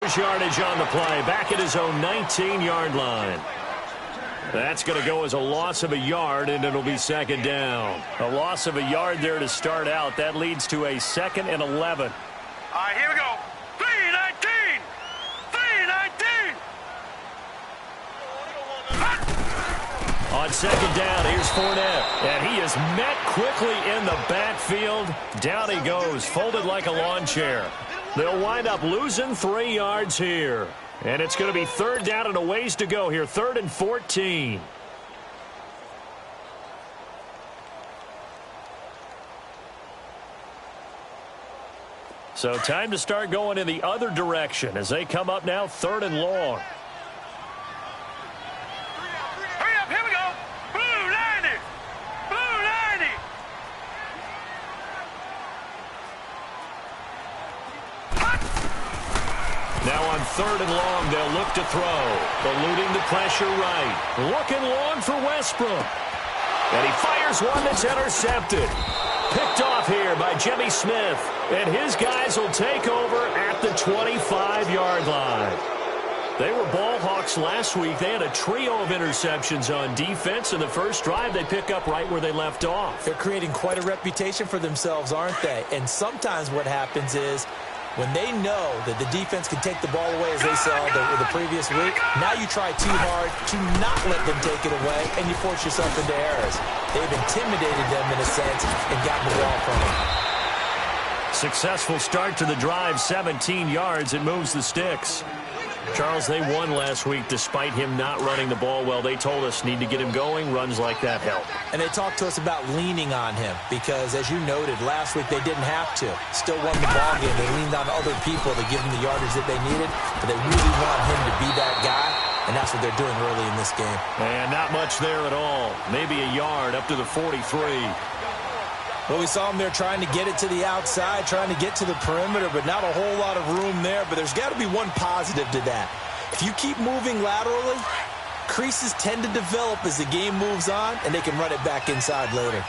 Yardage on the play, back at his own 19-yard line. That's going to go as a loss of a yard, and it'll be second down. A loss of a yard there to start out. That leads to a 2nd and 11. All right, here we go. 3-19. 3-19. On second down, here's Fournette. And he is met quickly in the backfield. Down he goes, folded like a lawn chair. They'll wind up losing 3 yards here. And it's going to be third down and a ways to go here. 3rd and 14. So time to start going in the other direction as they come up now 3rd and long. Hurry up, here we go. Blue 90. Blue 90. Now on 3rd and long, they'll look to throw. Eluding the pressure right. Looking long for Westbrook. And he fires one that's intercepted. Picked off here by Jimmy Smith. And his guys will take over at the 25-yard line. They were ball hawks last week. They had a trio of interceptions on defense. In the first drive, they pick up right where they left off. They're creating quite a reputation for themselves, aren't they? And sometimes what happens is, when they know that the defense can take the ball away, as they saw the previous week, now you try too hard to not let them take it away, and you force yourself into errors. They've intimidated them in a sense and gotten the ball from them. Successful start to the drive, 17 yards. It moves the sticks. Charles, they won last week despite him not running the ball well. They told us need to get him going. Runs like that help. And they talked to us about leaning on him because, as you noted, last week they didn't have to. Still won the ball game. They leaned on other people to give them the yardage that they needed, but they really want him to be that guy, and that's what they're doing early in this game. And not much there at all. Maybe a yard up to the 43. Well, we saw him there trying to get it to the outside, trying to get to the perimeter, but not a whole lot of room there. But there's got to be one positive to that. If you keep moving laterally, creases tend to develop as the game moves on, and they can run it back inside later.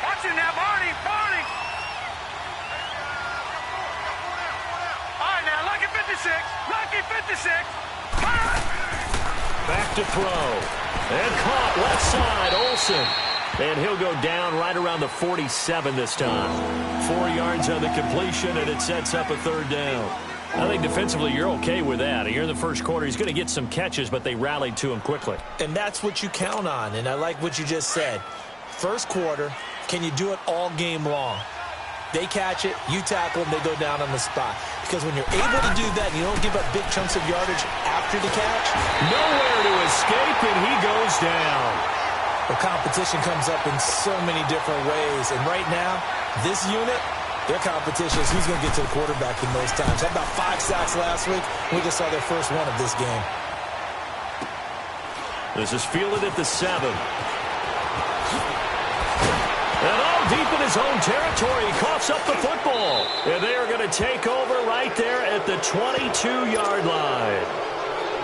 Watch it now, Barney. Barney. All right, now, lucky 56. Lucky 56. Back to throw. And caught left side, Olsen. And he'll go down right around the 47 this time. 4 yards on the completion, and it sets up a third down. I think defensively you're okay with that. Here in the first quarter, he's going to get some catches, but they rallied to him quickly. And that's what you count on, and I like what you just said. First quarter, can you do it all game long? They catch it, you tackle them, they go down on the spot. Because when you're able to do that and you don't give up big chunks of yardage after the catch, nowhere to escape, and he goes down. The competition comes up in so many different ways. And right now, this unit, their competition is who's going to get to the quarterback the most times. Had about 5 sacks last week. We just saw their first one of this game. This is fielded at the 7. And all deep in his own territory, he coughs up the football. And they are going to take over right there at the 22-yard line.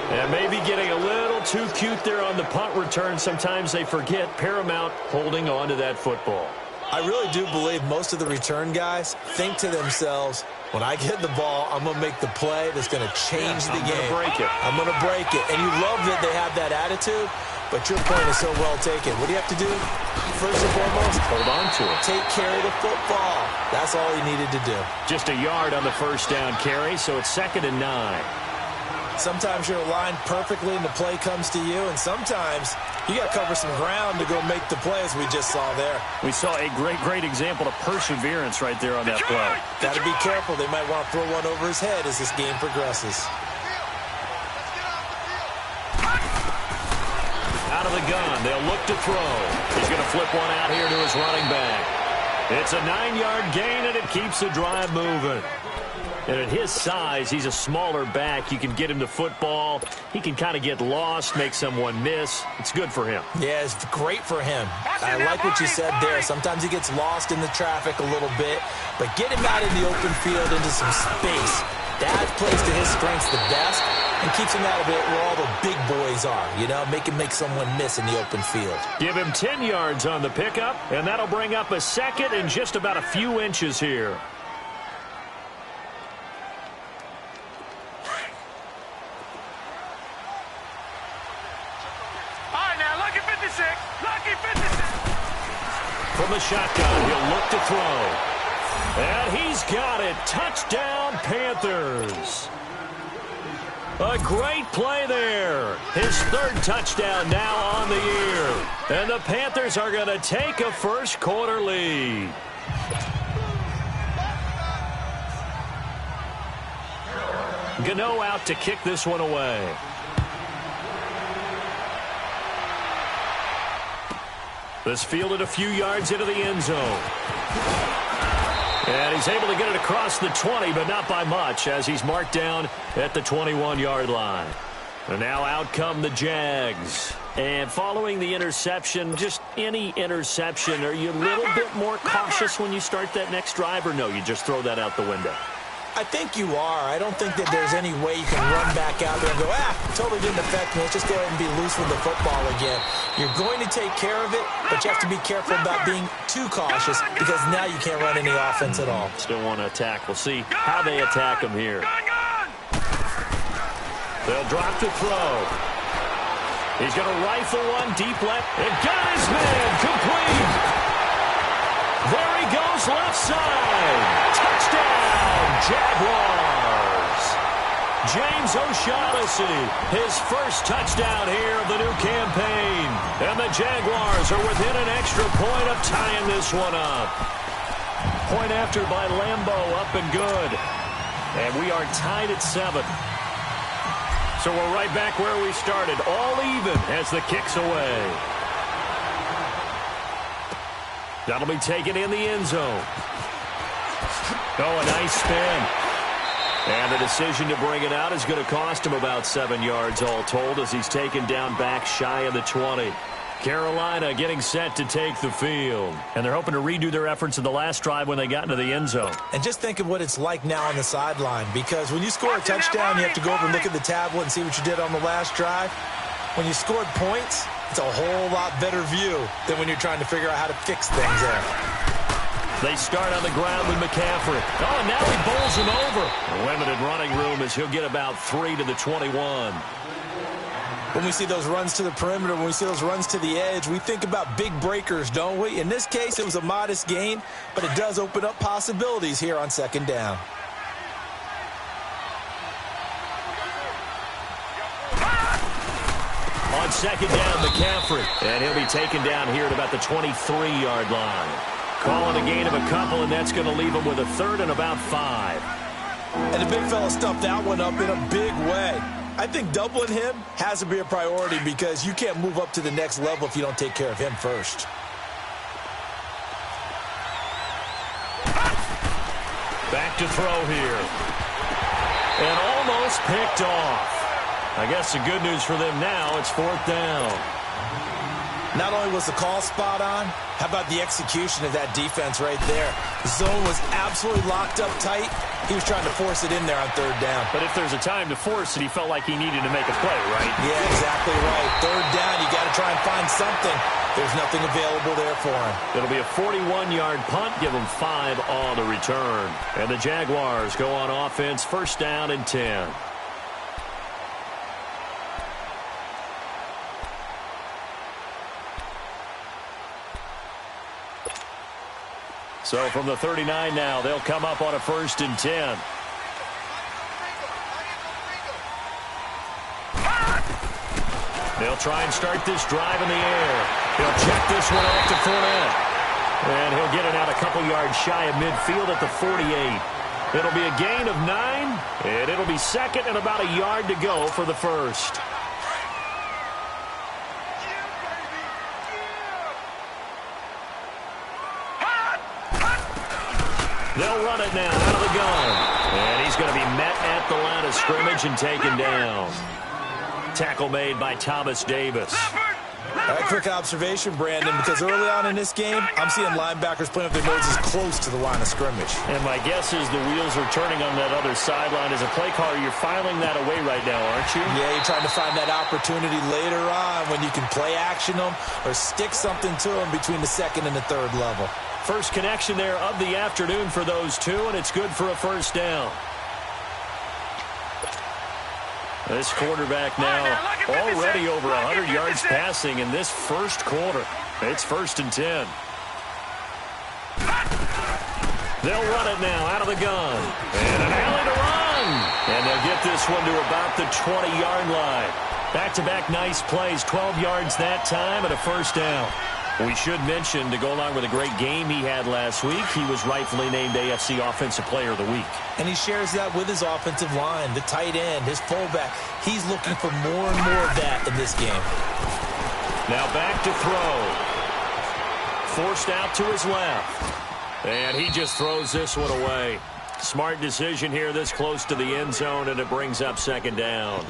And maybe getting a little too cute there on the punt return. Sometimes they forget Paramount holding on to that football. I really do believe most of the return guys think to themselves, when I get the ball, I'm going to make the play that's going to change the game. I'm going to break it. And you love that they have that attitude, but your point is so well taken. What do you have to do? First and foremost, hold on to it. Take care of the football. That's all he needed to do. Just a yard on the first down carry, so it's 2nd and 9. Sometimes you're aligned perfectly and the play comes to you, and sometimes you got to cover some ground to go make the play, as we just saw there. We saw a great example of perseverance right there on that play. Got to be careful. They might want to throw one over his head as this game progresses. Out of the gun, they'll look to throw. He's going to flip one out here to his running back. It's a 9-yard gain, and it keeps the drive moving. And at his size, he's a smaller back. You can get him the football. He can kind of get lost, make someone miss. It's good for him. Yeah, it's great for him. I like what you said there. Sometimes he gets lost in the traffic a little bit, but get him out in the open field into some space. That plays to his strengths the best and keeps him out of it where all the big boys are, you know, make someone miss in the open field. Give him 10 yards on the pickup, and that'll bring up a second and just about a few inches here. Lucky 56. From the shotgun, he'll look to throw. And he's got it. Touchdown, Panthers. A great play there. His third touchdown now on the year. And the Panthers are going to take a first-quarter lead. Gano out to kick this one away. This fielded a few yards into the end zone. And he's able to get it across the 20, but not by much, as he's marked down at the 21-yard line. And now out come the Jags. And following the interception, just any interception, are you a little bit more cautious when you start that next drive, or no, you just throw that out the window? I think you are. I don't think that there's any way you can run back out there and go, totally didn't affect me. Let's just go ahead and be loose with the football again. You're going to take care of it, but you have to be careful about being too cautious because now you can't run any offense at all. Still want to attack. We'll see how they attack him here. They'll drop to throw. He's going to rifle one deep left. And got his man complete. There he goes left side. Touchdown, Jaguars. James O'Shaughnessy, his first touchdown here of the new campaign. And the Jaguars are within an extra point of tying this one up. Point after by Lambeau, up and good. And we are tied at 7. So we're right back where we started, all even as the kick's away. That'll be taken in the end zone. Oh, a nice spin. And the decision to bring it out is going to cost him about 7 yards all told as he's taken down back shy of the 20. Carolina getting set to take the field. And they're hoping to redo their efforts in the last drive when they got into the end zone. And just think of what it's like now on the sideline, because when you score a touchdown, you have to go over and look at the tablet and see what you did on the last drive. When you scored points, it's a whole lot better view than when you're trying to figure out how to fix things there. They start on the ground with McCaffrey. Oh, and now he bowls him over. A limited running room as he'll get about 3 to the 21. When we see those runs to the perimeter, when we see those runs to the edge, we think about big breakers, don't we? In this case, it was a modest gain, but it does open up possibilities here on second down. On second down, McCaffrey. And he'll be taken down here at about the 23-yard line. Calling a gain of a couple, and that's going to leave him with a third and about 5. And the big fella stuffed that one up in a big way. I think doubling him has to be a priority because you can't move up to the next level if you don't take care of him first. Back to throw here. And almost picked off. I guess the good news for them now, it's 4th down. Not only was the call spot on, how about the execution of that defense right there? The zone was absolutely locked up tight. He was trying to force it in there on 3rd down. But if there's a time to force it, he felt like he needed to make a play, right? Yeah, exactly right. 3rd down, you got to try and find something. There's nothing available there for him. It'll be a 41-yard punt, give him 5 on the return. And the Jaguars go on offense, 1st down and 10. So from the 39 now, they'll come up on a 1st and 10. They'll try and start this drive in the air. He'll check this one off to Fournette. And he'll get it out a couple yards shy of midfield at the 48. It'll be a gain of 9, and it'll be 2nd and about a yard to go for the 1st. They'll run it now out of the gun. And he's going to be met at the line of scrimmage and taken down. Tackle made by Thomas Davis. A quick observation, Brandon, because early on in this game, I'm seeing linebackers playing up their noses close to the line of scrimmage. And my guess is the wheels are turning on that other sideline. As a play caller, you're filing that away right now, aren't you? Yeah, you're trying to find that opportunity later on when you can play action them or stick something to them between the 2nd and the 3rd level. First connection there of the afternoon for those two, and it's good for a 1st down. This quarterback now already over 100 yards passing in this first quarter. It's 1st and 10. They'll run it now out of the gun. And an alley to run. And they'll get this one to about the 20-yard line. Back-to-back nice plays, 12 yards that time and a 1st down. We should mention, to go along with a great game he had last week, he was rightfully named AFC Offensive Player of the Week. And he shares that with his offensive line, the tight end, his fullback. He's looking for more and more of that in this game. Now back to throw. Forced out to his left. And he just throws this one away. Smart decision here this close to the end zone, and it brings up 2nd down.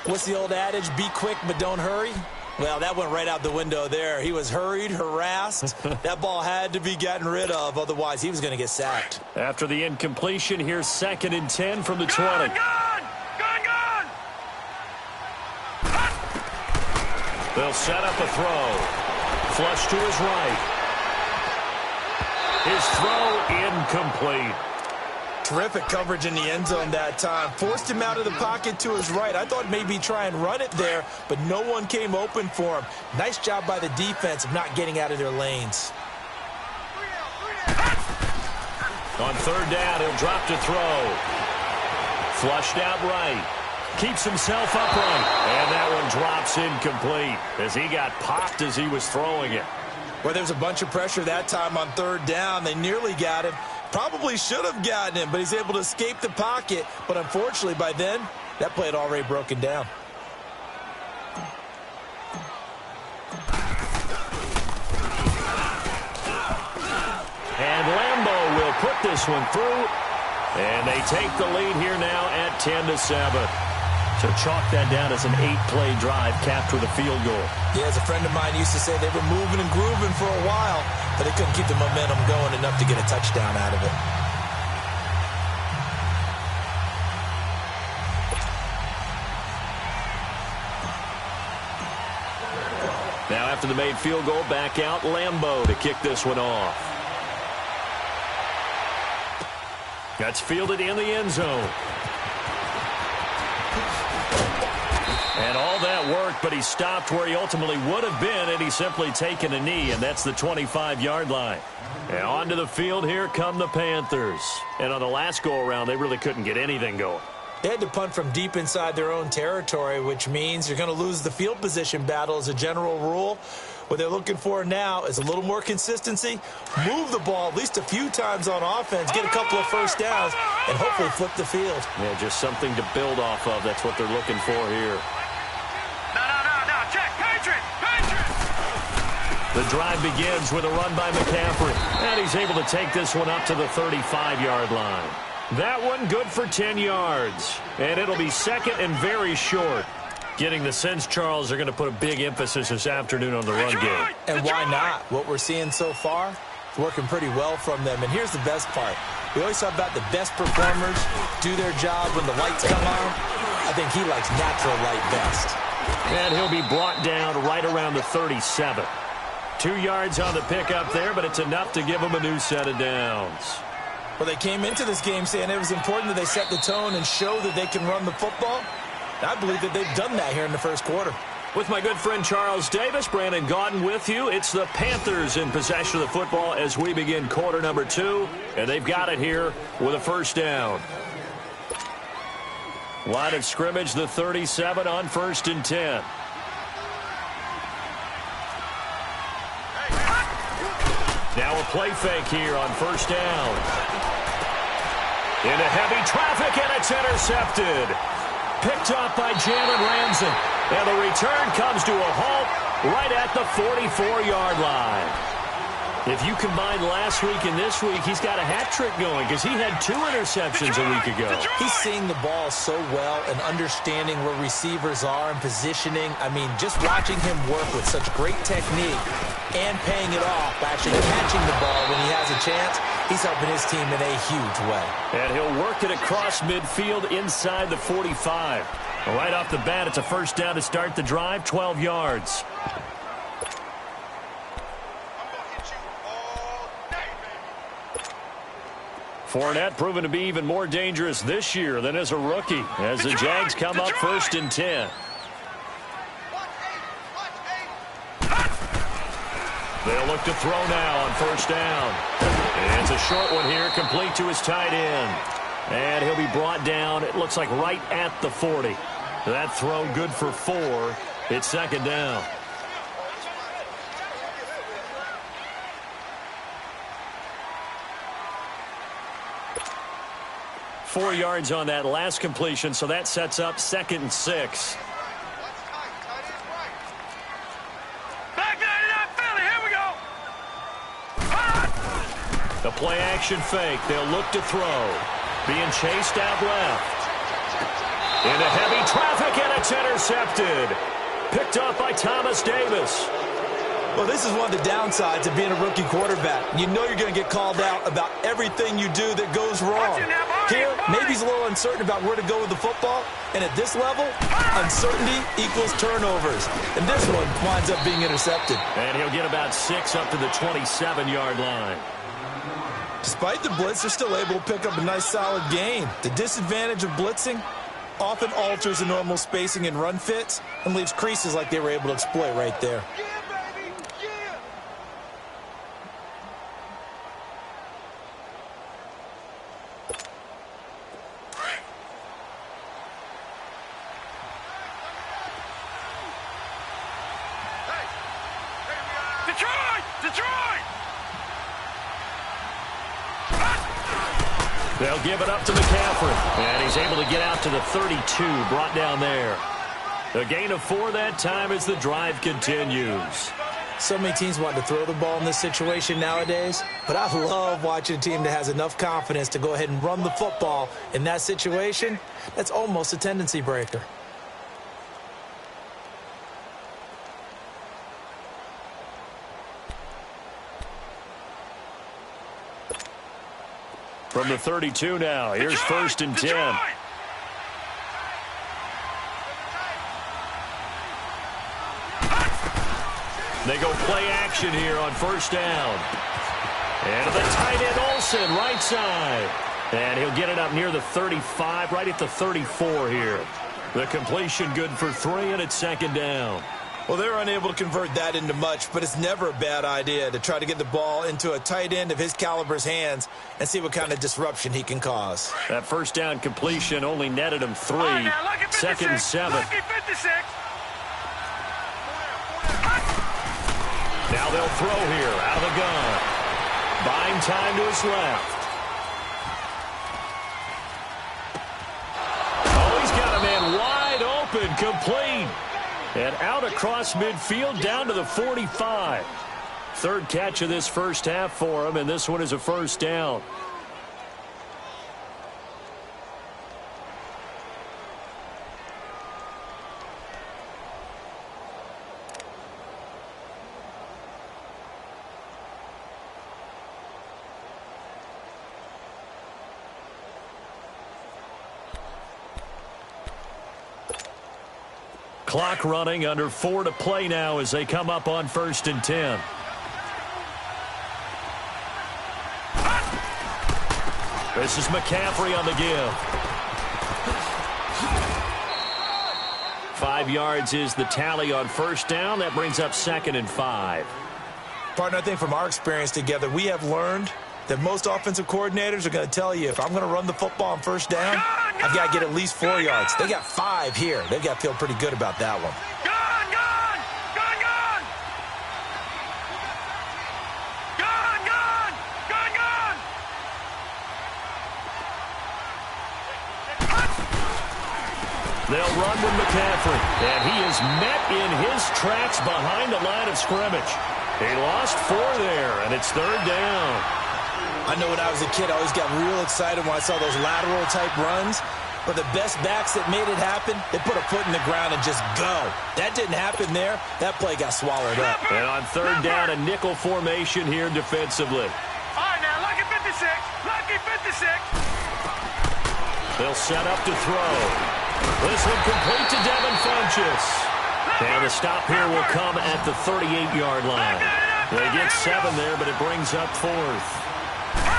What's the old adage? Be quick, but don't hurry. Well, that went right out the window there. He was hurried, harassed. That ball had to be gotten rid of, otherwise he was going to get sacked. After the incompletion, here's 2nd and 10 from the 20. Gone! They'll set up a throw. Flush to his right. His throw incomplete. Terrific coverage in the end zone that time. Forced him out of the pocket to his right. I thought maybe try and run it there, but no one came open for him. Nice job by the defense of not getting out of their lanes. On 3rd down, he'll drop to throw. Flushed out right. Keeps himself upright. And that one drops incomplete as he got popped as he was throwing it. Well, there's a bunch of pressure that time on 3rd down. They nearly got him. Probably should have gotten him, but he's able to escape the pocket. But unfortunately, by then, that play had already broken down. And Lambeau will put this one through. And they take the lead here now at 10-7. So chalk that down as an 8-play drive capped with a field goal. Yeah, as a friend of mine used to say, they've been moving and grooving for a while, but they couldn't keep the momentum going enough to get a touchdown out of it. Now after the made field goal, back out Lambeau to kick this one off. That's fielded in the end zone. And all that worked, but he stopped where he ultimately would have been had he simply taken a knee, and that's the 25-yard line. And onto the field, here come the Panthers. And on the last go-around, they really couldn't get anything going. They had to punt from deep inside their own territory, which means you're going to lose the field position battle as a general rule. What they're looking for now is a little more consistency, move the ball at least a few times on offense, get a couple of 1st downs, and hopefully flip the field. Yeah, just something to build off of. That's what they're looking for here. No, check, Patriot! The drive begins with a run by McCaffrey, and he's able to take this one up to the 35-yard line. That one good for 10 yards, and it'll be 2nd and very short. Getting the sense, Charles, they're going to put a big emphasis this afternoon on the run game. And why not? What we're seeing so far is working pretty well from them. And here's the best part. We always talk about the best performers do their job when the lights come on. I think he likes natural light best. And he'll be brought down right around the 37. 2 yards on the pickup there, but it's enough to give him a new set of downs. Well, they came into this game saying it was important that they set the tone and show that they can run the football. I believe that they've done that here in the first quarter. With my good friend Charles Davis, Brandon Gaudin with you. It's the Panthers in possession of the football as we begin quarter number 2. And they've got it here with a 1st down. Line of scrimmage, the 37 on 1st and 10. Now a play fake here on 1st down. Into heavy traffic, and it's intercepted. Picked up by Jalen Ramsey. And the return comes to a halt right at the 44-yard line. If you combine last week and this week, he's got a hat trick going because he had 2 interceptions a week ago. He's seeing the ball so well and understanding where receivers are and positioning. I mean, just watching him work with such great technique and paying it off by actually catching the ball when he has a chance, he's helping his team in a huge way. And he'll work it across midfield inside the 45. Right off the bat, it's a 1st down to start the drive, 12 yards. Fournette proven to be even more dangerous this year than as a rookie, as the Jags come up 1st and 10. They'll look to throw now on 1st down. And it's a short one here, complete to his tight end. And he'll be brought down, it looks like right at the 40. That throw good for 4. It's 2nd down. Four yards on that last completion, so that sets up 2nd and 6. The play action fake. They'll look to throw. Being chased out left. Into heavy traffic, and it's intercepted. Picked off by Thomas Davis. Well, this is one of the downsides of being a rookie quarterback. You know you're going to get called out about everything you do that goes wrong. Here, maybe he's a little uncertain about where to go with the football. And at this level, uncertainty equals turnovers. And this one winds up being intercepted. And he'll get about 6 up to the 27-yard line. Despite the blitz, they're still able to pick up a nice solid gain. The disadvantage of blitzing often alters the normal spacing and run fits and leaves creases like they were able to exploit right there. They'll give it up to McCaffrey. And he's able to get out to the 32, brought down there. A gain of 4 that time as the drive continues. So many teams want to throw the ball in this situation nowadays, but I love watching a team that has enough confidence to go ahead and run the football in that situation. That's almost a tendency breaker. From the 32 now, here's 1st and 10. They go play action here on 1st down. And the tight end Olsen, right side. And he'll get it up near the 35, right at the 34 here. The completion good for 3, and it's 2nd down. Well, they're unable to convert that into much, but it's never a bad idea to try to get the ball into a tight end of his caliber's hands and see what kind of disruption he can cause. That 1st down completion only netted him 3. 2nd and 7. Now they'll throw here out of the gun. Buying time to his left. Oh, he's got a man wide open, complete. And out across midfield down to the 45. 3rd catch of this first half for him, and this one is a 1st down. Clock running, under 4 to play now as they come up on 1st and 10. This is McCaffrey on the give. 5 yards is the tally on 1st down. That brings up 2nd and 5. Partner, I think from our experience together, we have learned that most offensive coordinators are going to tell you, if I'm going to run the football on 1st down, I've got to get at least 4 yards. They got 5 here. They've got to feel pretty good about that one. They'll run with McCaffrey, and he is met in his tracks behind the line of scrimmage. He lost 4 there, and it's 3rd down. I know when I was a kid, I always got real excited when I saw those lateral-type runs. But the best backs that made it happen, they put a foot in the ground and just go. That didn't happen there. That play got swallowed up. And on 3rd down, a nickel formation here defensively. All right, now, lucky 56. Lucky 56. They'll set up to throw. This one complete to Devin Funchess. And the stop here will come at the 38-yard line. They get 7 there, but it brings up 4th.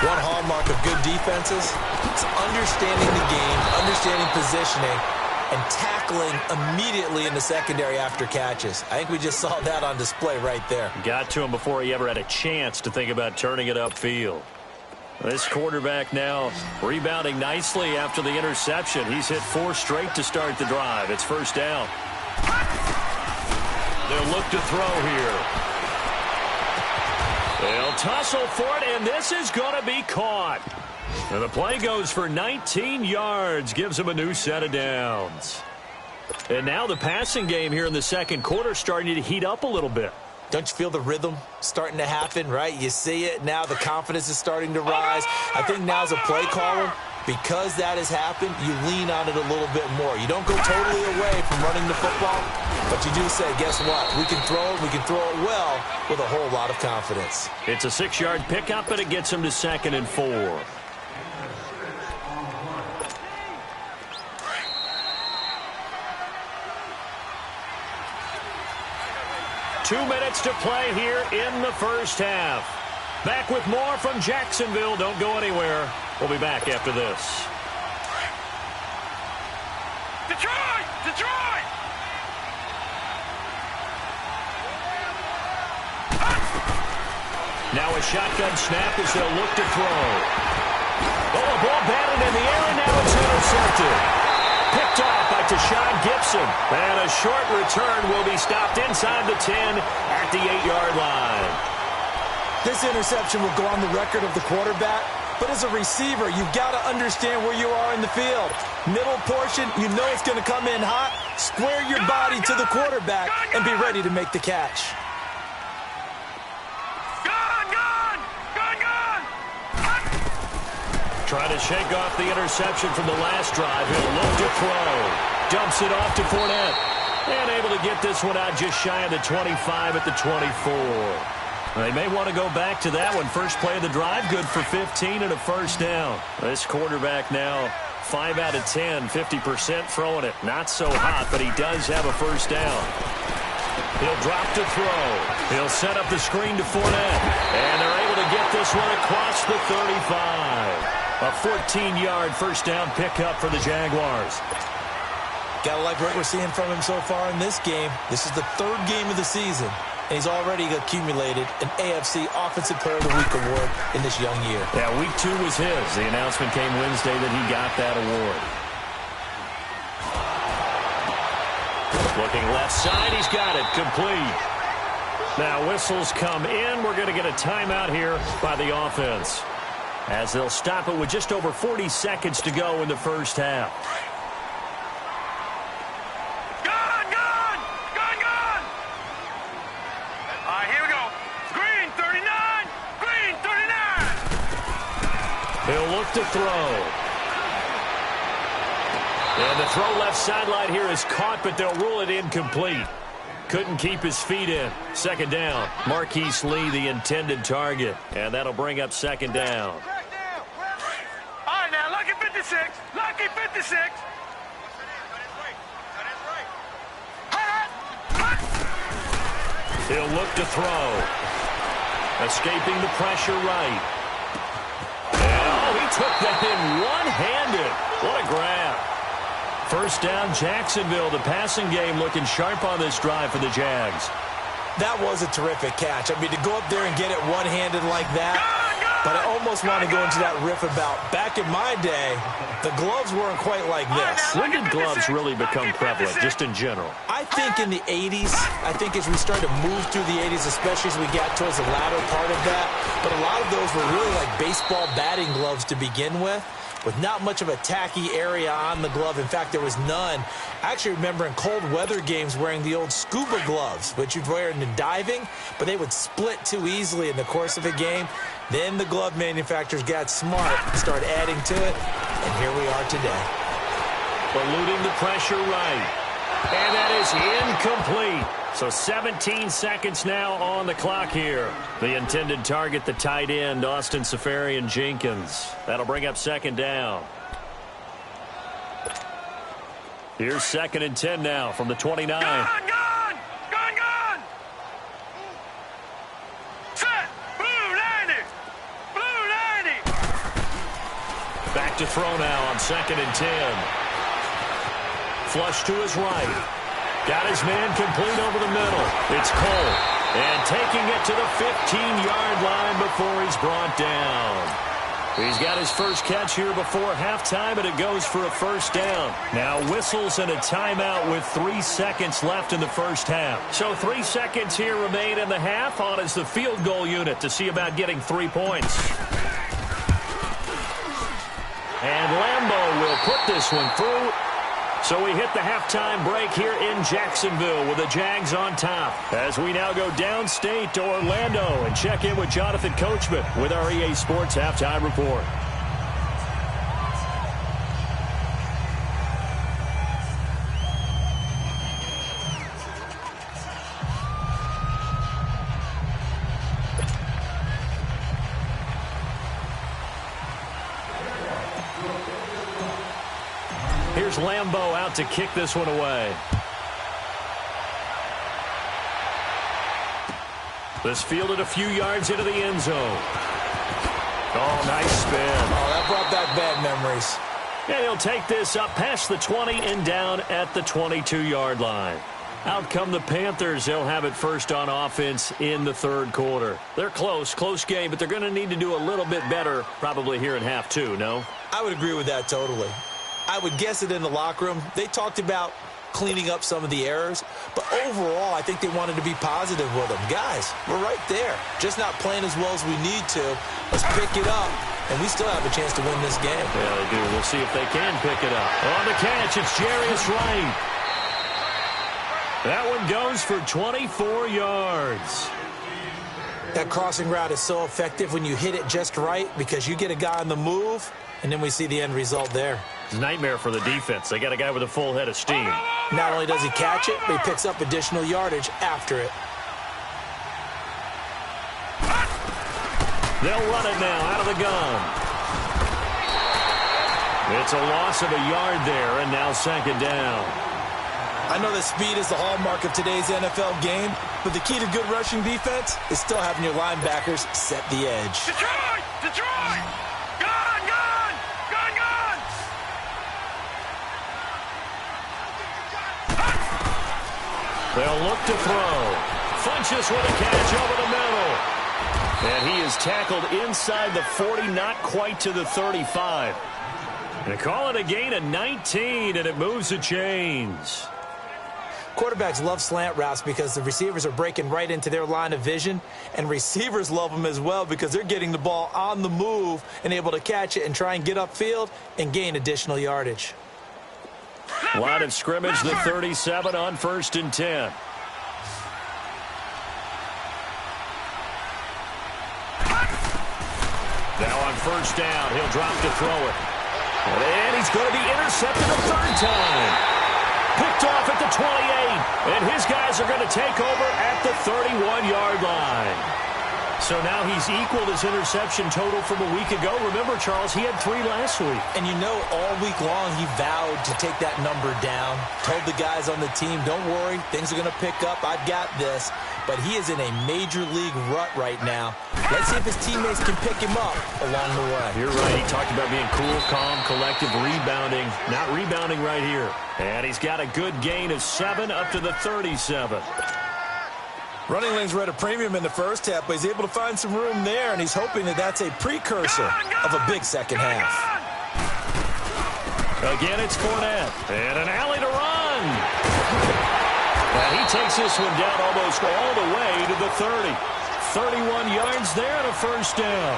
One hallmark of good defenses is understanding the game, understanding positioning, and tackling immediately in the secondary after catches. I think we just saw that on display right there. Got to him before he ever had a chance to think about turning it upfield. This quarterback now rebounding nicely after the interception. He's hit 4 straight to start the drive. It's first down. They'll look to throw here. They'll tussle for it, and this is going to be caught. And the play goes for 19 yards, gives him a new set of downs. And now the passing game here in the second quarter starting to heat up a little bit. Don't you feel the rhythm starting to happen, right? You see it. Now the confidence is starting to rise. I think now as a play caller, because that has happened, you lean on it a little bit more. You don't go totally away from running the football, but you do say, guess what? We can throw it. We can throw it well with a whole lot of confidence. It's a 6-yard pickup, and it gets him to 2nd and 4. Two minutes to play here in the first half. Back with more from Jacksonville. Don't go anywhere. We'll be back after this. Detroit! Detroit! Now a shotgun snap as they'll look to throw. Oh, a ball batted in the air, and now it's intercepted. Picked off by Tashawn Gibson. And a short return will be stopped inside the 10 at the 8-yard line. This interception will go on the record of the quarterback, but as a receiver, you've got to understand where you are in the field. Middle portion, you know it's going to come in hot. Square your body to the quarterback and be ready to make the catch. Trying to shake off the interception from the last drive. He'll look to throw. Dumps it off to Fournette. And able to get this one out just shy of the 25 at the 24. They may want to go back to that one. First play of the drive, good for 15 and a first down. This quarterback now 5 out of 10, 50% throwing it. Not so hot, but he does have a first down. He'll drop to throw. He'll set up the screen to Fournette. And they're able to get this one across the 35. A 14-yard first down pickup for the Jaguars. Gotta like what we're seeing from him so far in this game. This is the 3rd game of the season, and he's already accumulated an AFC Offensive Player of the Week award in this young year. Yeah, week 2 was his. The announcement came Wednesday that he got that award. Looking left side, he's got it. Complete. Now whistles come in. We're going to get a timeout here by the offense, as they'll stop it with just over 40 seconds to go in the first half. Gun! Gun! Gun! Gun! All right, here we go. Green 39! Green 39! He'll look to throw. And the throw left sideline here is caught, but they'll rule it incomplete. Couldn't keep his feet in. Second down. Marquise Lee, the intended target. And that'll bring up second down. All right, now, lucky 56. Lucky 56. He'll look to throw. Escaping the pressure right. And, oh, he took that in one-handed. What a grab. First down, Jacksonville. The passing game looking sharp on this drive for the Jags. That was a terrific catch. I mean, to go up there and get it one-handed like that, but I almost want to go into that riff about back in my day, the gloves weren't quite like this. When did gloves really become prevalent, just in general? I think in the 80s. I think as we started to move through the 80s, especially as we got towards the latter part of that, but a lot of those were really like baseball batting gloves to begin with not much of a tacky area on the glove. In fact, there was none. I actually remember in cold weather games wearing the old scuba gloves, which you'd wear in diving, but they would split too easily in the course of a game. Then the glove manufacturers got smart and started adding to it, and here we are today. Eluding the pressure right. And that is incomplete. So 17 seconds now on the clock here. The intended target, the tight end, Austin Seferian-Jenkins. That'll bring up second down. Here's 2nd and 10 now from the 29. Gun! Gun! Gun! Gun! Set! Blue 90! Blue 90! back to throw now on 2nd and 10. Flush to his right. Got his man complete over the middle. It's Cole. And taking it to the 15-yard line before he's brought down. He's got his first catch here before halftime, and it goes for a first down. Now whistles and a timeout with 3 seconds left in the first half. So 3 seconds here remain in the half. On is the field goal unit to see about getting 3 points. And Lambeau will put this one through. So we hit the halftime break here in Jacksonville with the Jags on top. As we now go downstate to Orlando and check in with Jonathan Coachman with our EA Sports Halftime Report. Here's Lambeau out to kick this one away. This fielded a few yards into the end zone. Oh, nice spin. Oh, that brought back bad memories. And he'll take this up past the 20 and down at the 22-yard line. Out come the Panthers. They'll have it first on offense in the third quarter. They're close game, but they're going to need to do a little bit better probably here in half two, no? I would agree with that totally. I would guess it in the locker room. They talked about cleaning up some of the errors, but overall, I think they wanted to be positive with them. Guys, we're right there. Just not playing as well as we need to. Let's pick it up, and we still have a chance to win this game. Yeah, they do. We'll see if they can pick it up. On the catch, it's Jarius Wright. That one goes for 24 yards. That crossing route is so effective when you hit it just right because you get a guy on the move, and then we see the end result there. It's a nightmare for the defense. They got a guy with a full head of steam. Not only does he catch it, but he picks up additional yardage after it. They'll run it now out of the gun. It's a loss of a yard there, and now second down. I know that speed is the hallmark of today's NFL game, but the key to good rushing defense is still having your linebackers set the edge. Detroit! Detroit! Gun! Gun! Gun! Gun! They'll look to throw. Funches with a catch over the middle. And he is tackled inside the 40, not quite to the 35. And call it a gain of 19, and it moves the chains. Quarterbacks love slant routes because the receivers are breaking right into their line of vision, and receivers love them as well because they're getting the ball on the move and able to catch it and try and get upfield and gain additional yardage. Line of scrimmage, the 37 on 1st and 10. Now on first down, he'll drop to throw it. And he's going to be intercepted a third time. Picked off at the 28, and his guys are going to take over at the 31-yard line. So now he's equaled his interception total from a week ago. Remember, Charles, he had 3 last week. And you know, all week long he vowed to take that number down. Told the guys on the team, don't worry, things are going to pick up. I've got this. But he is in a major league rut right now. Let's see if his teammates can pick him up along the way. You're right. He talked about being cool, calm, collective, rebounding. Not rebounding right here. And he's got a good gain of 7 up to the 37. Running lanes were at a premium in the first half, but he's able to find some room there, and he's hoping that that's a precursor of a big second half. Again, it's Fournette. And an alley to run. And he takes this one down almost all the way to the 30. 31 yards there and a first down.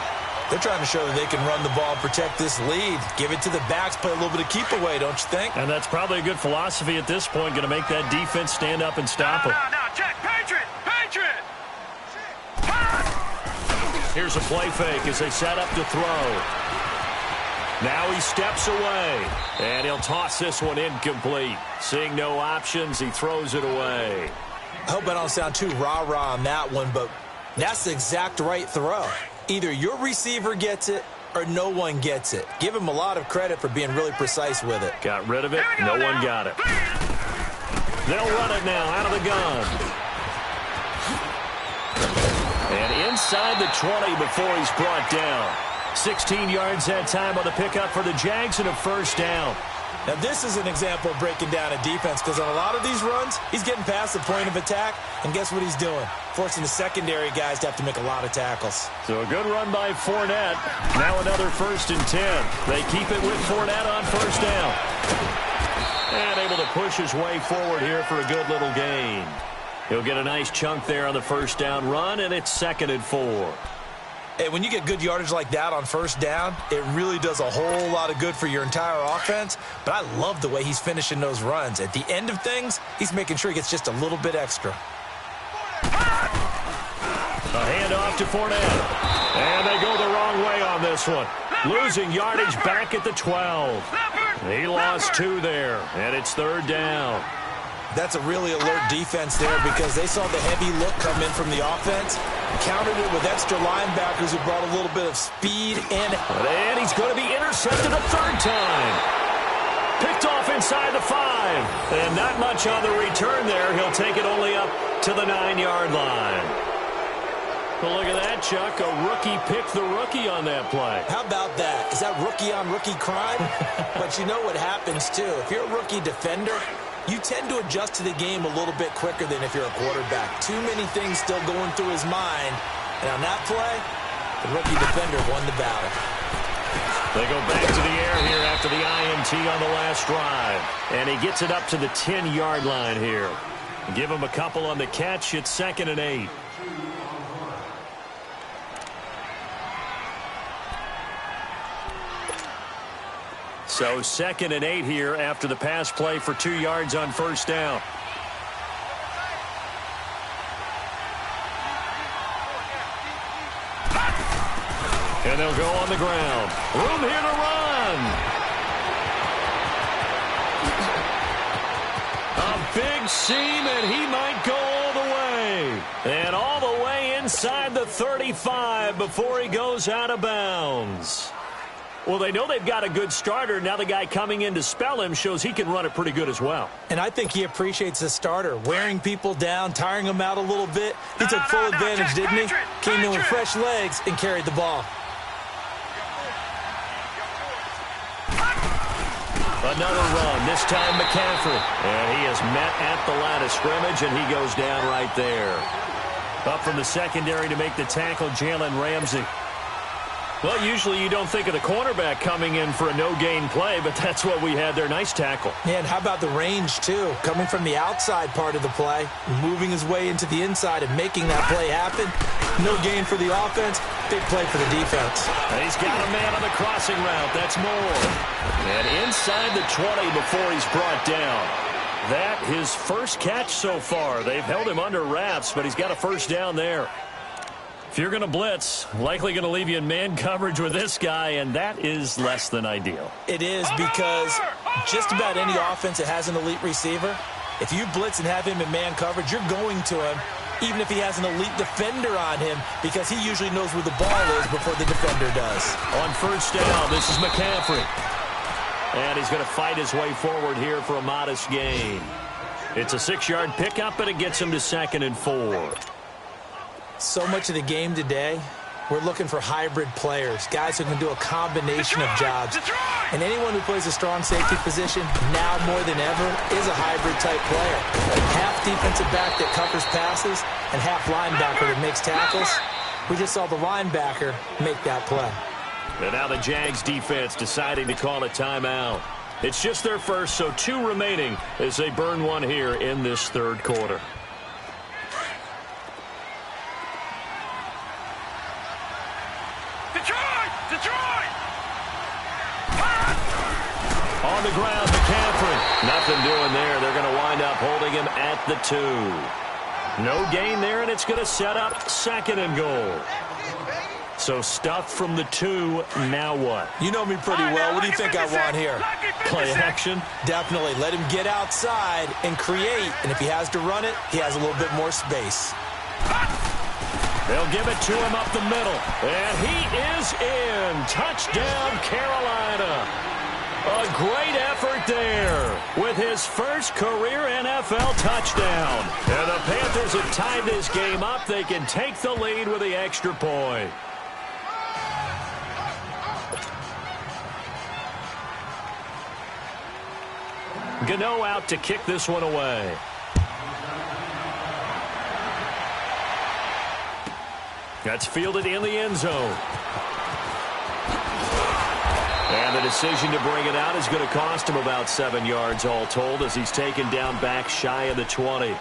They're trying to show that they can run the ball and protect this lead. Give it to the backs, play a little bit of keep away, don't you think? And that's probably a good philosophy at this point, going to make that defense stand up and stop him. No, check. Patriot! Patriot! Here's a play fake as they set up to throw. Now he steps away, and he'll toss this one incomplete. Seeing no options, he throws it away. I hope I don't sound too rah-rah on that one, but that's the exact right throw. Either your receiver gets it or no one gets it. Give him a lot of credit for being really precise with it. Got rid of it. No one got it. They'll run it now out of the gun. And inside the 20 before he's brought down. 16 yards that time on the pickup for the Jags and a first down. Now, this is an example of breaking down a defense because on a lot of these runs, he's getting past the point of attack, and guess what he's doing? Forcing the secondary guys to have to make a lot of tackles. So a good run by Fournette. Now another 1st and 10. They keep it with Fournette on first down. And able to push his way forward here for a good little gain. He'll get a nice chunk there on the first down run, and it's 2nd and 4. Hey, when you get good yardage like that on first down, it really does a whole lot of good for your entire offense. But I love the way he's finishing those runs. At the end of things, he's making sure he gets just a little bit extra. A handoff to Fournette. And they go the wrong way on this one. Losing yardage back at the 12. He lost 2 there, and it's 3rd down. That's a really alert defense there because they saw the heavy look come in from the offense, countered it with extra linebackers who brought a little bit of speed in. And he's going to be intercepted a 3rd time. Picked off inside the 5. And not much on the return there. He'll take it only up to the 9-yard line. Well, look at that, Chuck. A rookie picked the rookie on that play. How about that? Is that rookie-on-rookie crime? But you know what happens, too. If you're a rookie defender, you tend to adjust to the game a little bit quicker than if you're a quarterback. Too many things still going through his mind. And on that play, the rookie defender won the battle. They go back to the air here after the INT on the last drive. And he gets it up to the 10-yard line here. Give him a couple on the catch. It's 2nd and 8. So 2nd and 8 here after the pass play for 2 yards on first down. And they'll go on the ground. Room here to run. A big seam, and he might go all the way. And all the way inside the 35 before he goes out of bounds. Well, they know they've got a good starter. Now the guy coming in to spell him shows he can run it pretty good as well. And I think he appreciates the starter, wearing people down, tiring them out a little bit. He took full advantage, didn't he? Came in with fresh legs and carried the ball. Another run, this time McCaffrey. And he is met at the line of scrimmage, and he goes down right there. Up from the secondary to make the tackle, Jalen Ramsey. Well, usually you don't think of the cornerback coming in for a no-gain play, but that's what we had there. Nice tackle. Yeah, and how about the range, too? Coming from the outside part of the play, moving his way into the inside and making that play happen. No gain for the offense, big play for the defense. And he's got a man on the crossing route. That's Moore. And inside the 20 before he's brought down. That his first catch so far. They've held him under wraps, but he's got a first down there. If you're going to blitz, likely going to leave you in man coverage with this guy, and that is less than ideal. It is because just about any offense that has an elite receiver, if you blitz and have him in man coverage, you're going to him, even if he has an elite defender on him, because he usually knows where the ball is before the defender does. On first down, this is McCaffrey. And he's going to fight his way forward here for a modest gain. It's a 6-yard pickup, and it gets him to 2nd and 4. So much of the game today, we're looking for hybrid players, guys who can do a combination of jobs. And anyone who plays a strong safety position, now more than ever, is a hybrid-type player. Half defensive back that covers passes and half linebacker that makes tackles. We just saw the linebacker make that play. And now the Jags defense deciding to call a timeout. It's just their first, so 2 remaining as they burn one here in this 3rd quarter. Detroit! On the ground, McCaffrey. Nothing doing there. They're going to wind up holding him at the 2. No gain there, and it's going to set up 2nd and goal. So stuffed from the 2, now what? You know me pretty well. What do you think I want here? Play action? Definitely. Let him get outside and create, and if he has to run it, he has a little bit more space. They'll give it to him up the middle. And he is in. Touchdown, Carolina. A great effort there with his first career NFL touchdown. And the Panthers have tied this game up. They can take the lead with the extra point. Gano out to kick this one away. That's fielded in the end zone. And the decision to bring it out is going to cost him about 7 yards all told as he's taken down back shy of the 20.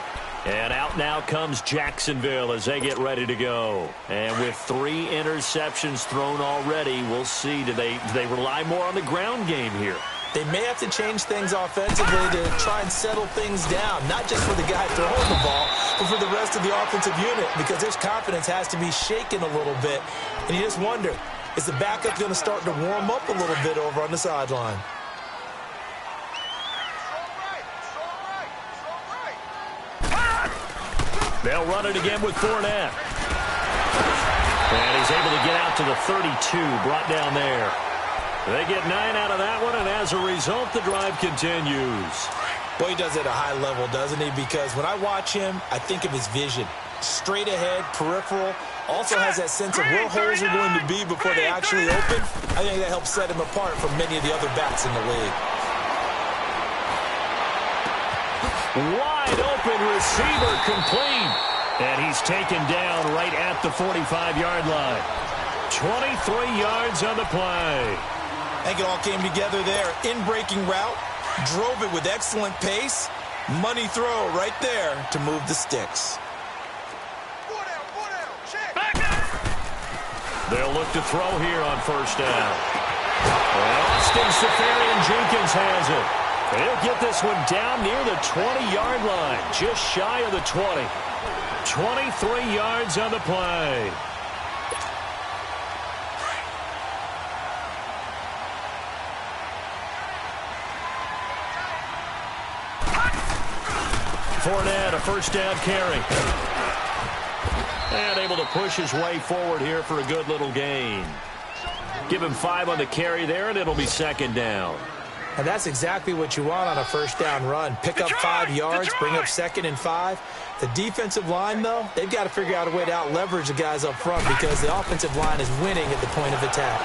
And out now comes Jacksonville as they get ready to go. And with 3 interceptions thrown already, we'll see. Do they rely more on the ground game here? They may have to change things offensively to try and settle things down, not just for the guy throwing the ball, but for the rest of the offensive unit, because his confidence has to be shaken a little bit. And you just wonder, is the backup going to start to warm up a little bit over on the sideline? They'll run it again with Fournette. And he's able to get out to the 32, brought down there. They get 9 out of that one, and as a result, the drive continues. Well, he does it at a high level, doesn't he? Because when I watch him, I think of his vision. Straight ahead, peripheral, also has that sense of where holes are going to be before they actually open. I think that helps set him apart from many of the other backs in the league. Wide open receiver complete. And he's taken down right at the 45-yard line. 23 yards on the play. I think it all came together there. In-breaking route, drove it with excellent pace. Money throw right there to move the sticks. They'll look to throw here on first down. And Austin Seferian-Jenkins has it. He'll get this one down near the 20-yard line, just shy of the 20. 23 yards on the play. Fournette, a first down carry. And able to push his way forward here for a good little gain. Give him 5 on the carry there, and it'll be second down. And that's exactly what you want on a first down run. Pick up 5 yards, bring up 2nd and 5. The defensive line, though, they've got to figure out a way to out-leverage the guys up front because the offensive line is winning at the point of attack.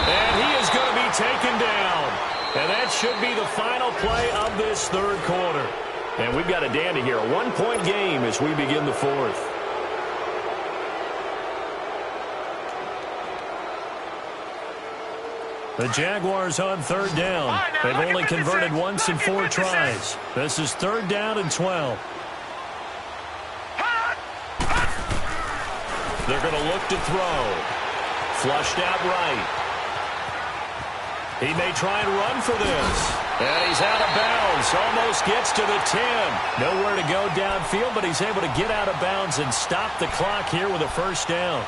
And he is going to be taken down. And that should be the final play of this third quarter. And we've got a dandy here, a 1-point game as we begin the fourth. The Jaguars on third down. They've only converted once in 4 tries. This is 3rd down and 12. They're going to look to throw. Flushed out right. He may try and run for this. And he's out of bounds. Almost gets to the 10. Nowhere to go downfield, but he's able to get out of bounds and stop the clock here with a first down.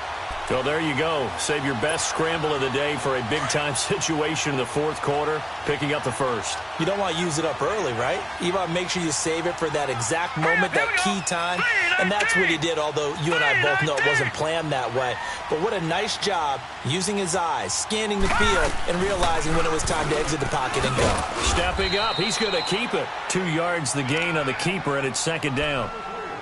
Well, there you go. Save your best scramble of the day for a big-time situation in the fourth quarter, picking up the first. You don't want to use it up early, right? You want to make sure you save it for that exact moment, that key time. And that's what he did, although you and I both know it wasn't planned that way. But what a nice job using his eyes, scanning the field, and realizing when it was time to exit the pocket and go. Stepping up, he's going to keep it. 2 yards the gain on the keeper, and it's 2nd down.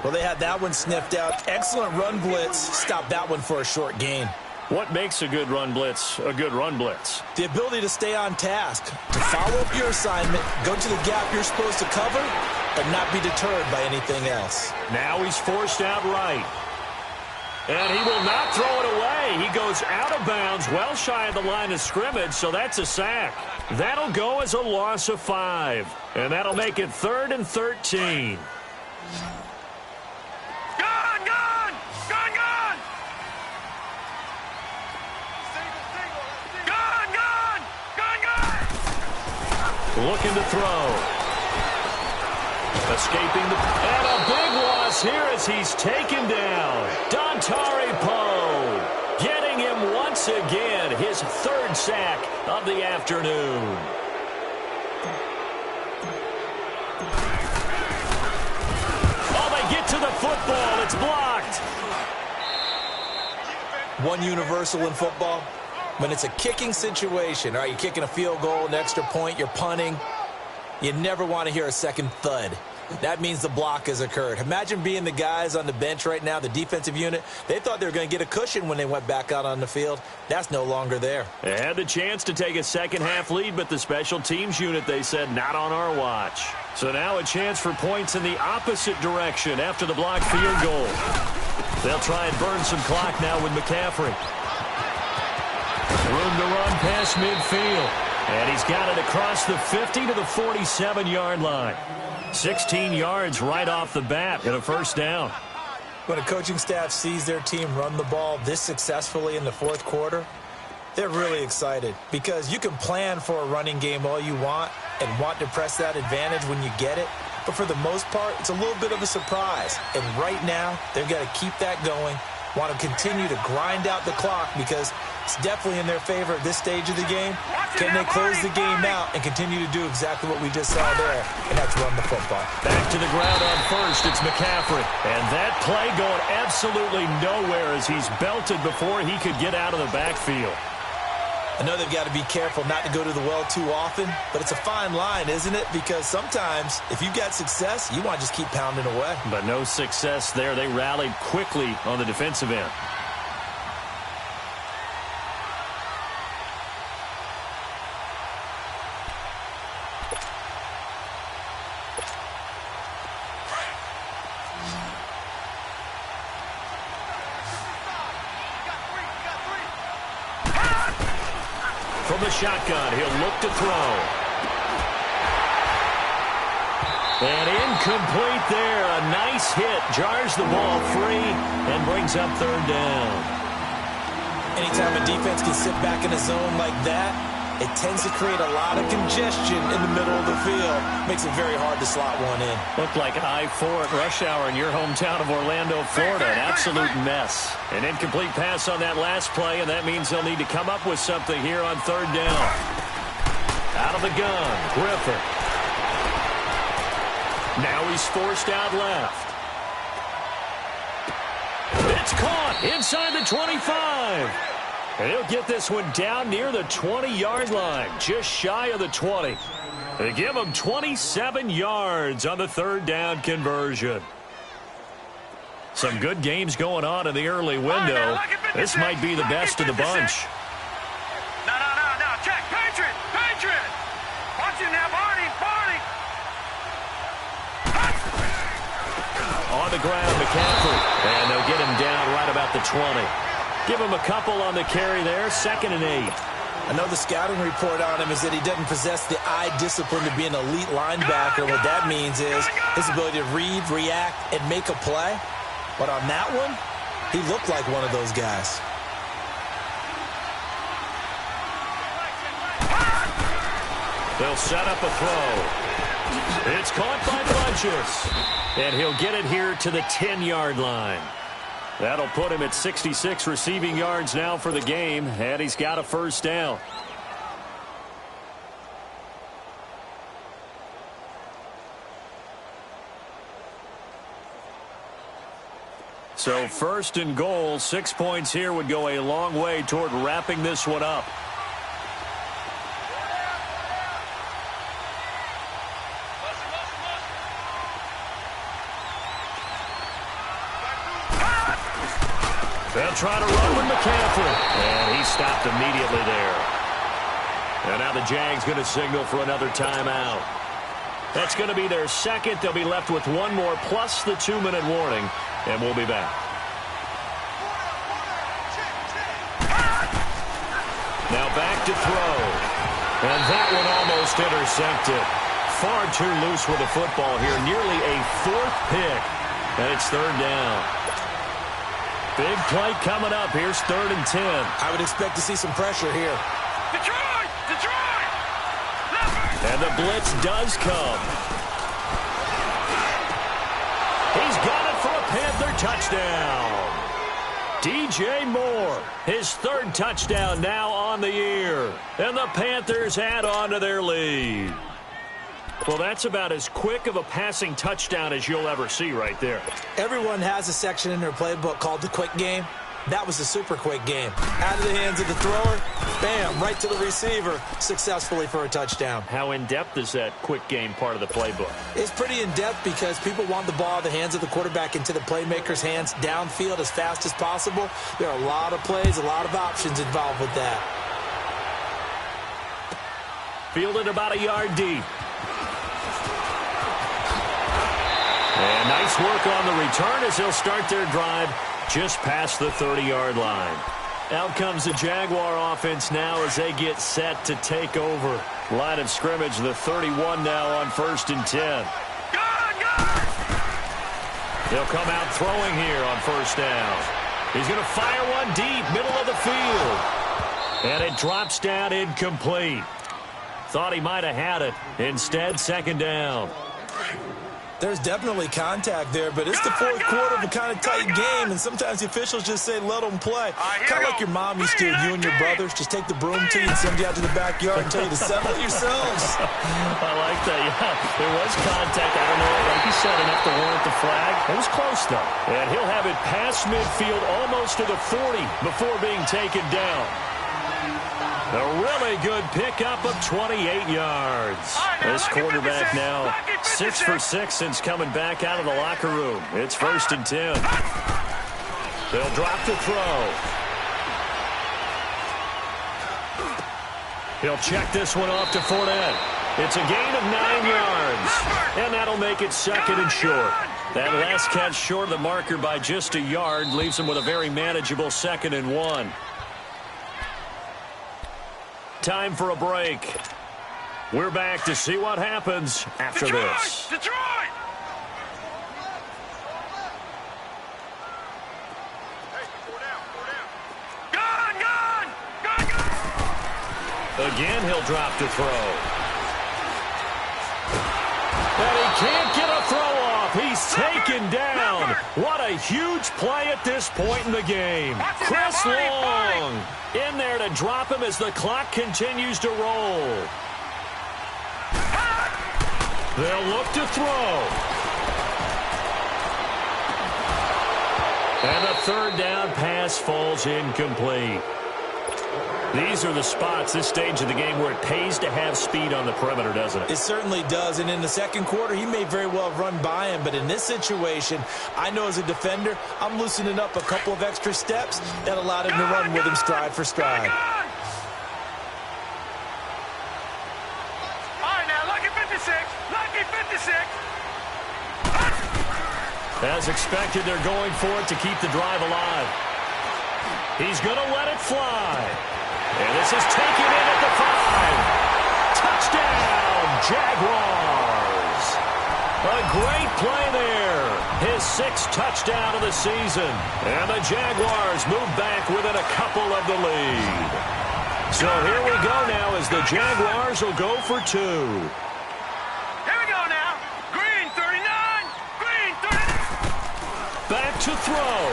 Well, they had that one sniffed out. Excellent run blitz. Stopped that one for a short gain. What makes a good run blitz a good run blitz? The ability to stay on task, to follow up your assignment, go to the gap you're supposed to cover, but not be deterred by anything else. Now he's forced out right. And he will not throw it away. He goes out of bounds, well shy of the line of scrimmage, so that's a sack. That'll go as a loss of 5. And that'll make it 3rd and 13. Looking to throw. Escaping the... And a big loss here as he's taken down. Dontari Poe getting him once again. His 3rd sack of the afternoon. Oh, they get to the football. It's blocked. One universal in football. When it's a kicking situation, all right, you're kicking a field goal, an extra point, you're punting, you never want to hear a second thud. That means the block has occurred. Imagine being the guys on the bench right now, the defensive unit. They thought they were going to get a cushion when they went back out on the field. That's no longer there. They had the chance to take a second-half lead, but the special teams unit, they said, not on our watch. So now a chance for points in the opposite direction after the blocked field goal. They'll try and burn some clock now with McCaffrey. Room to run past midfield. And he's got it across the 50 to the 47-yard line. 16 yards right off the bat and a first down. When a coaching staff sees their team run the ball this successfully in the fourth quarter, they're really excited because you can plan for a running game all you want and want to press that advantage when you get it. But for the most part, it's a little bit of a surprise. And right now, they've got to keep that going, want to continue to grind out the clock because it's definitely in their favor at this stage of the game. Can they close the game out and continue to do exactly what we just saw there, and that's run the football? Back to the ground on first, it's McCaffrey. And that play going absolutely nowhere as he's belted before he could get out of the backfield. I know they've got to be careful not to go to the well too often, but it's a fine line, isn't it? Because sometimes, if you've got success, you want to just keep pounding away. But no success there. They rallied quickly on the defensive end. From the shotgun, he'll look to throw. And incomplete there. A nice hit. Jars the ball free and brings up third down. Anytime a defense can sit back in a zone like that, it tends to create a lot of congestion in the middle of the field. Makes it very hard to slot one in. Looked like I-4 at rush hour in your hometown of Orlando, Florida. An absolute mess. An incomplete pass on that last play, and that means they'll need to come up with something here on third down. Out of the gun, Griffin. Now he's forced out left. It's caught inside the 25. And he'll get this one down near the 20-yard line, just shy of the 20. They give him 27 yards on the third down conversion. Some good games going on in the early window. This might be the best of the bunch. No. Check. Patriot. Watch him now, Barney. On the ground, McCaffrey. And they'll get him down right about the 20. Give him a couple on the carry there, 2nd and 8. I know the scouting report on him is that he doesn't possess the eye discipline to be an elite linebacker. What that means is his ability to read, react, and make a play. But on that one, he looked like one of those guys. They'll set up a throw. It's caught by Bunches. And he'll get it here to the 10-yard line. That'll put him at 66 receiving yards now for the game, and he's got a first down. So 1st and goal, 6 points here would go a long way toward wrapping this one up. They'll try to run with McCaffrey. And he stopped immediately there. And now the Jags going to signal for another timeout. That's going to be their second. They'll be left with one more plus the 2-minute warning. And we'll be back. Now back to throw. And that one almost intercepted. Far too loose with the football here. Nearly a 4th pick. And it's third down. Big play coming up. Here's 3rd and 10. I would expect to see some pressure here. Detroit! And the blitz does come. He's got it for a Panther touchdown. DJ Moore, his 3rd touchdown now on the year. And the Panthers add on to their lead. Well, that's about as quick of a passing touchdown as you'll ever see right there. Everyone has a section in their playbook called the quick game. That was a super quick game. Out of the hands of the thrower, bam, right to the receiver, successfully for a touchdown. How in-depth is that quick game part of the playbook? It's pretty in-depth because people want the ball in the hands of the quarterback into the playmaker's hands downfield as fast as possible. There are a lot of plays, a lot of options involved with that. Fielded about a yard deep. And nice work on the return as they'll start their drive just past the 30-yard line. Out comes the Jaguar offense now as they get set to take over. Line of scrimmage, the 31 now on 1st and 10. They'll come out throwing here on 1st down. He's going to fire one deep, middle of the field. And it drops down incomplete. Thought he might have had it. Instead, 2nd down. There's definitely contact there, but it's the fourth quarter of a kind of tight game, and sometimes the officials just say, let them play. Kind of like your mom used to, you and your brothers. Just take the broom to you and send you out to the backyard and tell you to settle it yourselves. I like that, yeah. There was contact. I don't know, like you said, enough to warrant the flag. It was close, though. And he'll have it past midfield almost to the 40 before being taken down. A really good pickup of 28 yards. This quarterback now 6 for 6 since coming back out of the locker room. It's 1st and 10. They'll drop the throw. He'll check this one off to Fournette. It's a gain of 9 yards. And that'll make it 2nd and short. That last catch short of the marker by just a yard leaves him with a very manageable 2nd and 1. Time for a break. We're back to see what happens after this. Detroit! Gone! Again, he'll drop to throw. And he can't get a throw off. He's taken down. What a huge play at this point in the game. Chris Long in there to drop him as the clock continues to roll. They'll look to throw. And the 3rd down pass falls incomplete. These are the spots, this stage of the game, where it pays to have speed on the perimeter, doesn't it? It certainly does, and in the 2nd quarter, he may very well have run by him, but in this situation, I know as a defender, I'm loosening up a couple of extra steps that allowed him to run with him stride for stride. All right, now, lucky 56, lucky 56. As expected, they're going for it to keep the drive alive. He's going to let it fly. And this is taken in at the 5. Touchdown, Jaguars. A great play there. His 6th touchdown of the season. And the Jaguars move back within a couple of the lead. So here we go now as the Jaguars will go for 2. Here we go now. Green 39. Green 39. Back to throw.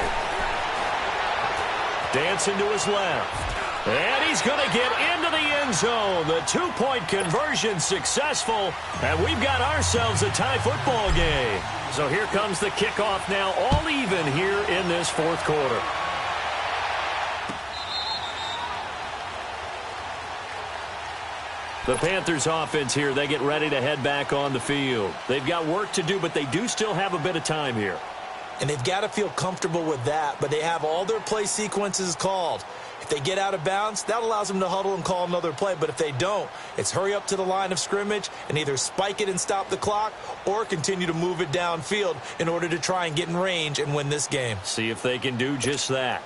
Dancing to his left. And he's going to get into the end zone. The 2-point conversion successful. And we've got ourselves a tie football game. So here comes the kickoff now, all even here in this 4th quarter. The Panthers offense here, they get ready to head back on the field. They've got work to do, but they do still have a bit of time here. And they've got to feel comfortable with that, but they have all their play sequences called. If they get out of bounds, that allows them to huddle and call another play. But if they don't, it's hurry up to the line of scrimmage and either spike it and stop the clock or continue to move it downfield in order to try and get in range and win this game. See if they can do just that.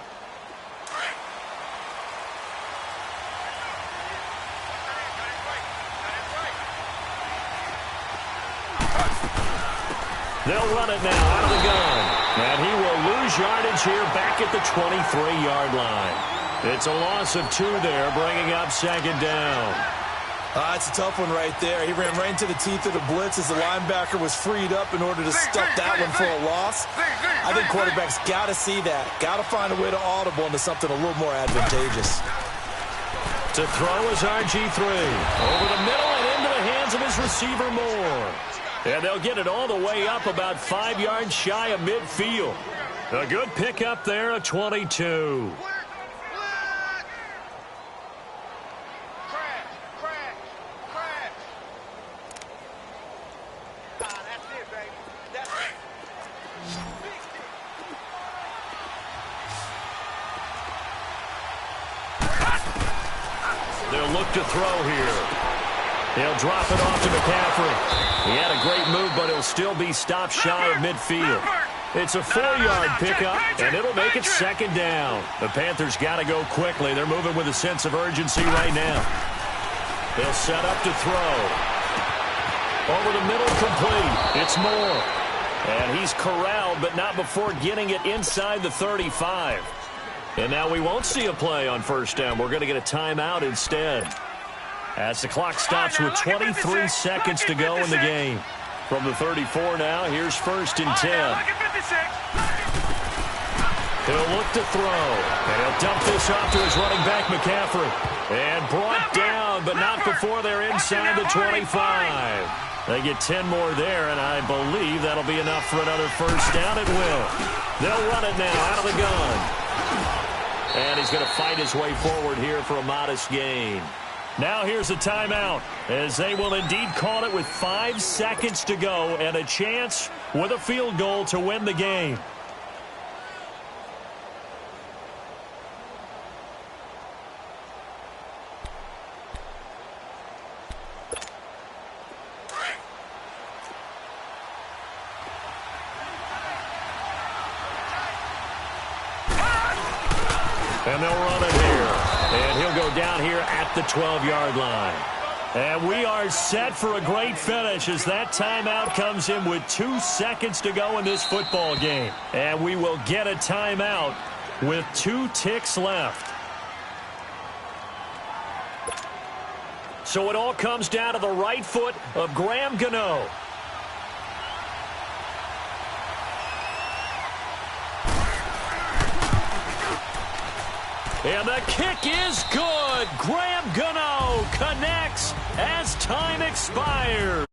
They'll run it now out of the gun. And he will lose yardage here back at the 23-yard line. It's a loss of 2 there, bringing up 2nd down. It's a tough one right there. He ran right into the teeth of the blitz as the linebacker was freed up in order to stuff that one for a loss. I think quarterbacks got to see that. Got to find a way to audible into something a little more advantageous. To throw is RG3. Over the middle and into the hands of his receiver Moore. And they'll get it all the way up about 5 yards shy of midfield. A good pickup there, a 22. They'll look to throw here. He'll drop it off to McCaffrey. He had a great move, but he'll still be stopped shy of midfield. It's a 4-yard pickup, and it'll make it second down. The Panthers got to go quickly. They're moving with a sense of urgency right now. They'll set up to throw. Over the middle, complete. It's Moore. And he's corralled, but not before getting it inside the 35. And now we won't see a play on first down. We're going to get a timeout instead. As the clock stops with 23 seconds to go in the game. From the 34 now, here's first and 10. He'll look to throw. And he'll dump this off to his running back, McCaffrey. And brought down, but not before they're inside the 25. They get 10 more there, and I believe that'll be enough for another first down. It will. They'll run it now out of the gun. And he's going to fight his way forward here for a modest gain. Now here's a timeout, as they will indeed call it with 5 seconds to go and a chance with a field goal to win the game. And they'll run it here. And he'll go down here at the 12-yard line. And we are set for a great finish as that timeout comes in with 2 seconds to go in this football game. And we will get a timeout with 2 ticks left. So it all comes down to the right foot of Graham Gano. And the kick is good. Graham Gano connects as time expires.